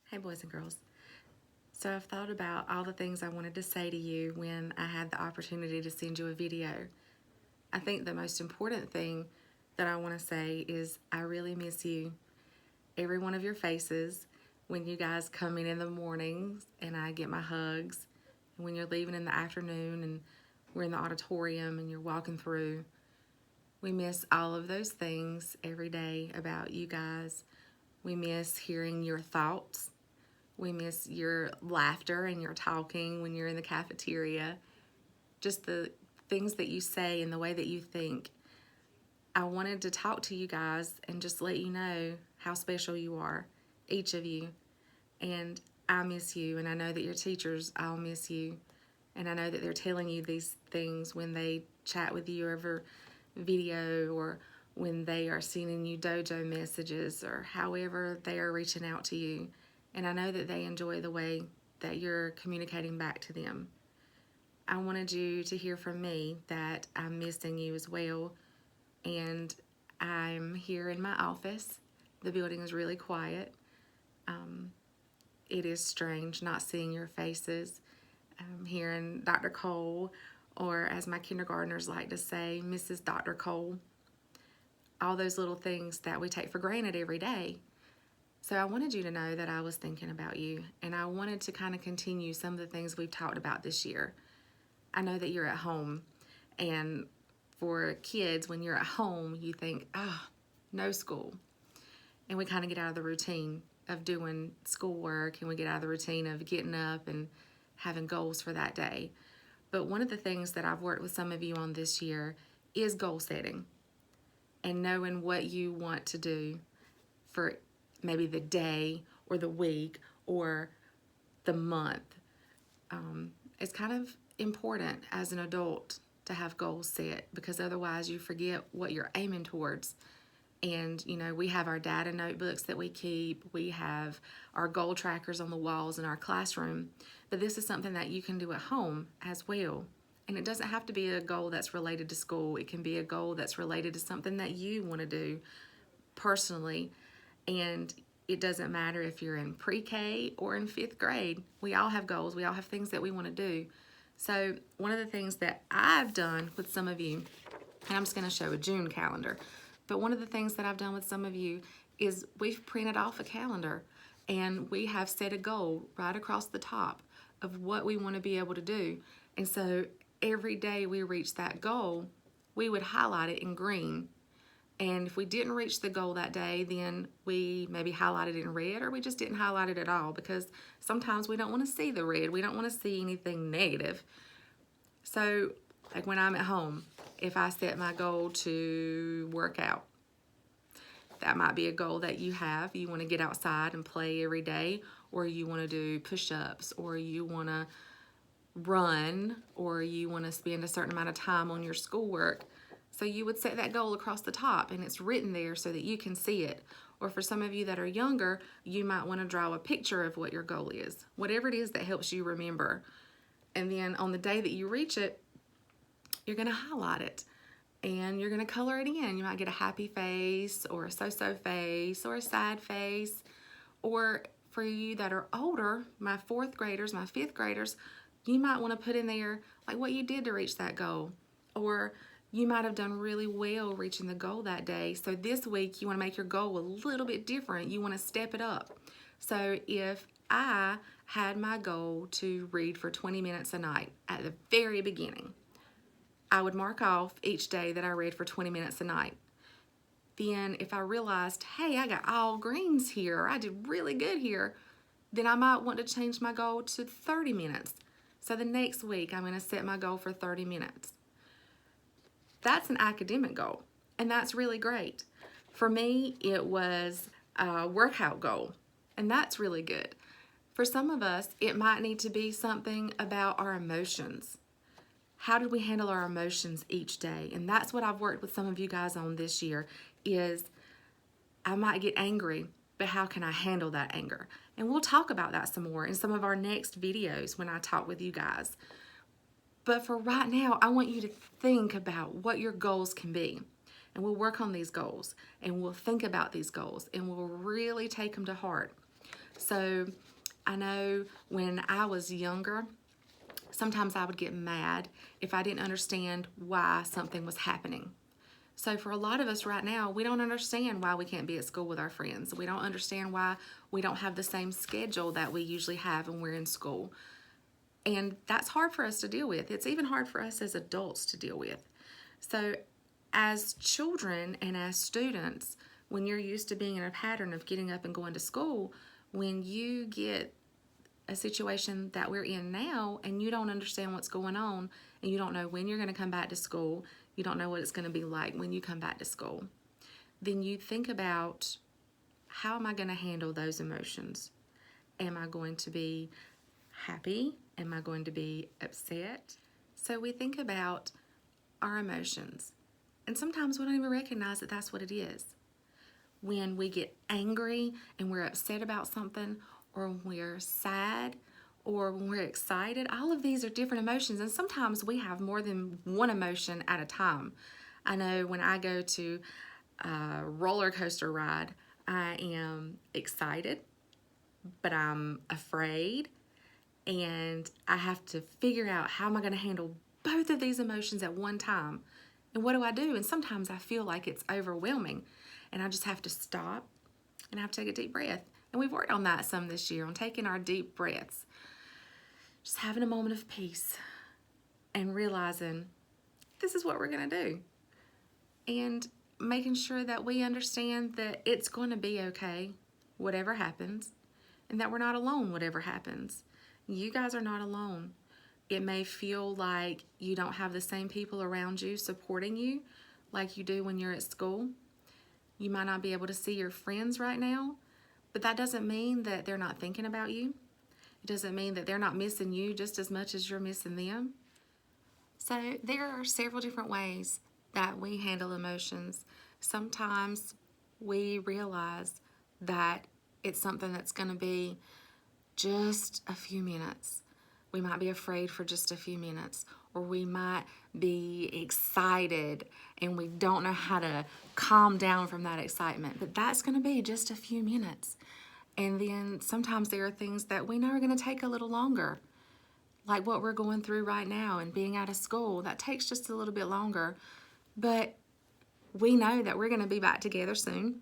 Hey boys and girls. So I've thought about all the things I wanted to say to you when I had the opportunity to send you a video. I think the most important thing that I want to say is I really miss you. Every one of your faces when you guys come in the mornings and I get my hugs, and when you're leaving in the afternoon and we're in the auditorium and you're walking through. We miss all of those things every day about you guys. We miss hearing your thoughts. We miss your laughter and your talking when you're in the cafeteria. Just the things that you say and the way that you think. I wanted to talk to you guys and just let you know how special you are, each of you. And I miss you, and I know that your teachers all miss you. And I know that they're telling you these things when they chat with you over video or when they are sending you dojo messages or however they are reaching out to you. And I know that they enjoy the way that you're communicating back to them. I wanted you to hear from me that I'm missing you as well. And I'm here in my office. The building is really quiet. It is strange not seeing your faces, hearing Dr. Cole, or as my kindergartners like to say, Mrs. Dr. Cole. All those little things that we take for granted every day. So I wanted you to know that I was thinking about you, and I wanted to kind of continue some of the things we've talked about this year. I know that you're at home, and for kids, when you're at home, you think, no school. And we kind of get out of the routine of doing schoolwork, and we get out of the routine of getting up and having goals for that day. But one of the things that I've worked with some of you on this year is goal setting and knowing what you want to do for maybe the day or the week or the month. It's kind of important as an adult to have goals set, because otherwise you forget what you're aiming towards. And, we have our data notebooks that we keep. We have our goal trackers on the walls in our classroom. But this is something that you can do at home as well. And it doesn't have to be a goal that's related to school. It can be a goal that's related to something that you want to do personally. And it doesn't matter if you're in pre-K or in 5th grade. We all have goals. We all have things that we want to do. So one of the things that I've done with some of you, and I'm just going to show a June calendar, but one of the things that I've done with some of you is we've printed off a calendar and we have set a goal right across the top of what we want to be able to do. And so every day we reach that goal, we would highlight it in green. And if we didn't reach the goal that day, then we maybe highlighted it in red, or we just didn't highlight it at all, because sometimes we don't want to see the red. We don't want to see anything negative. So like when I'm at home, if I set my goal to work out, that might be a goal that you have. You want to get outside and play every day, or you want to do push-ups, or you want to run, or you want to spend a certain amount of time on your schoolwork. So you would set that goal across the top, and it's written there so that you can see it. Or for some of you that are younger, you might want to draw a picture of what your goal is, whatever it is that helps you remember. And then on the day that you reach it, you're going to highlight it and you're going to color it in. You might get a happy face or a so-so face or a sad face. Or for you that are older, my 4th graders, my 5th graders, you might want to put in there like what you did to reach that goal. Or you might have done really well reaching the goal that day. So this week you want to make your goal a little bit different. You want to step it up. So if I had my goal to read for 20 minutes a night at the very beginning, I would mark off each day that I read for 20 minutes a night. Then if I realized, hey, I got all greens here, or I did really good here, then I might want to change my goal to 30 minutes. So the next week I'm going to set my goal for 30 minutes. That's an academic goal, and that's really great. For me, it was a workout goal, and that's really good. For some of us, it might need to be something about our emotions. How did we handle our emotions each day? And that's what I've worked with some of you guys on this year, is I might get angry, but how can I handle that anger? And we'll talk about that some more in some of our next videos when I talk with you guys. But for right now, I want you to think about what your goals can be. And we'll work on these goals, and we'll think about these goals, and we'll really take them to heart. So I know when I was younger, sometimes I would get mad if I didn't understand why something was happening. So for a lot of us right now, we don't understand why we can't be at school with our friends. We don't understand why we don't have the same schedule that we usually have when we're in school. And that's hard for us to deal with. It's even hard for us as adults to deal with. So as children and as students, when you're used to being in a pattern of getting up and going to school, when you get a situation that we're in now and you don't understand what's going on and you don't know when you're going to come back to school, you don't know what it's going to be like when you come back to school, then you think about, how am I going to handle those emotions? Am I going to be happy? Am I going to be upset? So we think about our emotions, and sometimes we don't even recognize that that's what it is. When we get angry and we're upset about something, or when we're sad, or when we're excited, all of these are different emotions, and sometimes we have more than one emotion at a time. I know when I go to a roller coaster ride, I am excited, but I'm afraid, and I have to figure out, how am I going to handle both of these emotions at one time? And what do? And sometimes I feel like it's overwhelming, and I just have to stop and I have to take a deep breath. And we've worked on that some this year, on taking our deep breaths, just having a moment of peace and realizing this is what we're going to do, and making sure that we understand that it's going to be okay, whatever happens, and that we're not alone, whatever happens. You guys are not alone. It may feel like you don't have the same people around you supporting you like you do when you're at school. You might not be able to see your friends right now, but that doesn't mean that they're not thinking about you. It doesn't mean that they're not missing you just as much as you're missing them. So there are several different ways that we handle emotions. Sometimes we realize that it's something that's going to be just a few minutes. We might be afraid for just a few minutes, or we might be excited and we don't know how to calm down from that excitement, but that's going to be just a few minutes. And then sometimes there are things that we know are going to take a little longer, like what we're going through right now and being out of school. That takes just a little bit longer, but we know that we're going to be back together soon.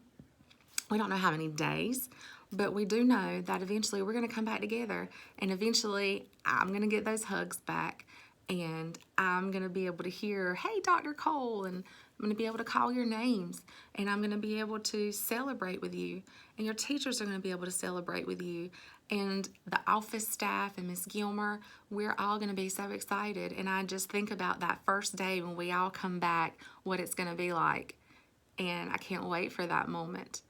We don't know how many days, but we do know that eventually we're going to come back together, and eventually I'm going to get those hugs back, and I'm going to be able to hear, hey, Dr. Cole, and I'm going to be able to call your names, and I'm going to be able to celebrate with you, and your teachers are going to be able to celebrate with you, and the office staff and Miss Gilmer, we're all going to be so excited. And I just think about that first day when we all come back, what it's going to be like, and I can't wait for that moment.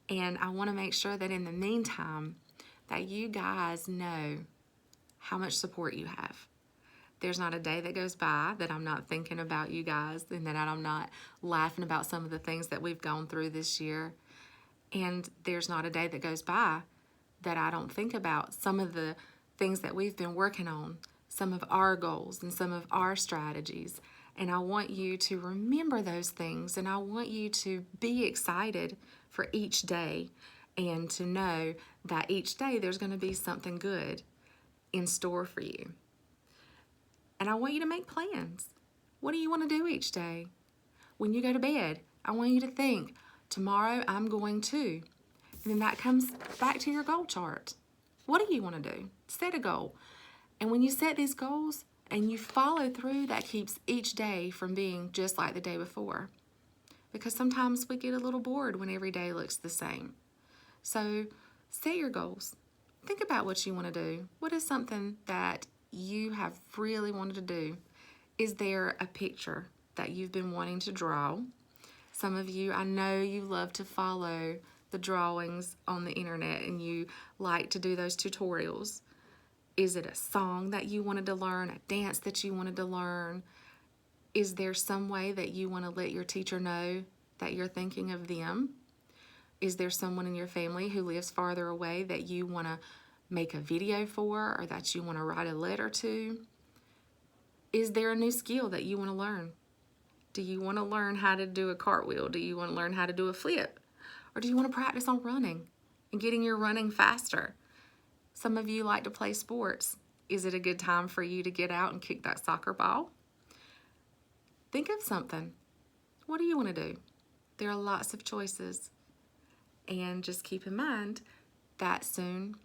And I want to make sure that in the meantime, that you guys know how much support you have. There's not a day that goes by that I'm not thinking about you guys, and that I'm not laughing about some of the things that we've gone through this year. And there's not a day that goes by that I don't think about some of the things that we've been working on, some of our goals and some of our strategies. And I want you to remember those things, and I want you to be excited for each day, and to know that each day there's going to be something good in store for you. And I want you to make plans. What do you want to do each day? When you go to bed, I want you to think, tomorrow I'm going to. And then that comes back to your goal chart. What do you want to do? Set a goal. And when you set these goals and you follow through, that keeps each day from being just like the day before. Because sometimes we get a little bored when every day looks the same. So set your goals. Think about what you want to do. What is something that you have really wanted to do? Is there a picture that you've been wanting to draw? Some of you, I know you love to follow the drawings on the internet, and you like to do those tutorials. Is it a song that you wanted to learn, a dance that you wanted to learn? Is there some way that you want to let your teacher know that you're thinking of them? Is there someone in your family who lives farther away that you want to make a video for, or that you want to write a letter to? Is there a new skill that you want to learn? Do you want to learn how to do a cartwheel? Do you want to learn how to do a flip? Or do you want to practice on running? and getting your running faster. Some of you like to play sports. Is it a good time for you to get out and kick that soccer ball? Think of something. What do you want to do? There are lots of choices. And just keep in mind that soon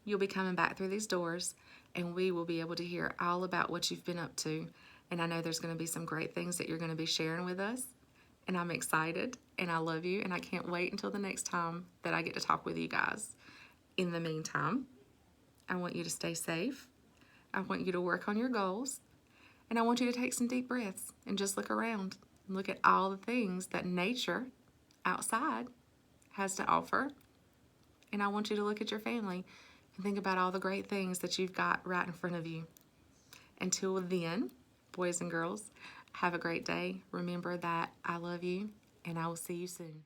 you'll be coming back through these doors and we will be able to hear all about what you've been up to. And I know there's going to be some great things that you're going to be sharing with us. And I'm excited and I love you and I can't wait until the next time that I get to talk with you guys. In the meantime, I want you to stay safe. I want you to work on your goals. And I want you to take some deep breaths and just look around and look at all the things that nature outside has to offer. And I want you to look at your family and think about all the great things that you've got right in front of you. Until then, boys and girls, have a great day. Remember that I love you and I will see you soon.